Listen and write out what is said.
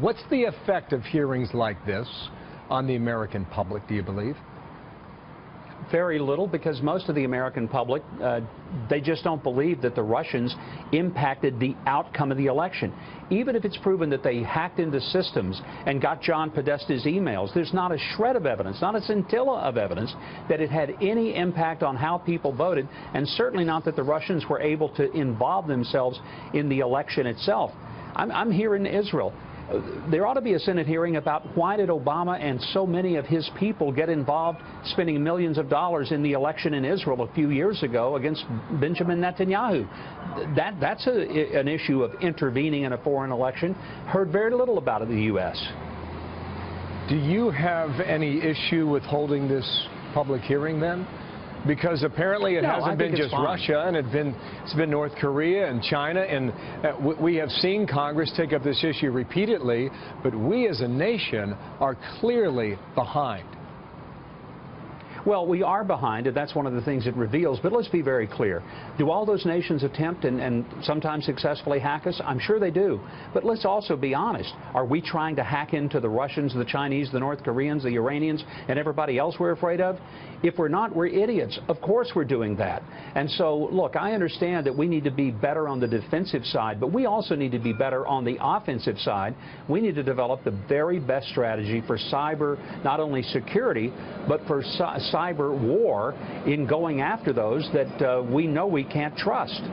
What's the effect of hearings like this on the American public, do you believe? Very little, because most of the American public, they just don't believe that the Russians impacted the outcome of the election. Even if it's proven that they hacked into systems and got John Podesta's emails, there's not a shred of evidence, not a scintilla of evidence that it had any impact on how people voted, and certainly not that the Russians were able to involve themselves in the election itself. I'm here in Israel. There ought to be a Senate hearing about why did Obama and so many of his people get involved spending millions of dollars in the election in Israel a few years ago against Benjamin Netanyahu. That's an issue of intervening in a foreign election. Heard very little about it in the U.S. Do you have any issue with holding this public hearing then? Because apparently it hasn't been just Russia, and it's been North Korea and China, and we have seen Congress take up this issue repeatedly, but we as a nation are clearly behind. Well, we are behind, and that's one of the things it reveals. But let's be very clear. Do all those nations attempt and sometimes successfully hack us? I'm sure they do. But let's also be honest. Are we trying to hack into the Russians, the Chinese, the North Koreans, the Iranians, and everybody else we're afraid of? If we're not, we're idiots. Of course we're doing that. And so, look, I understand that we need to be better on the defensive side, but we also need to be better on the offensive side. We need to develop the very best strategy for cyber, not only security, but for cyber war in going after those that we know we can't trust.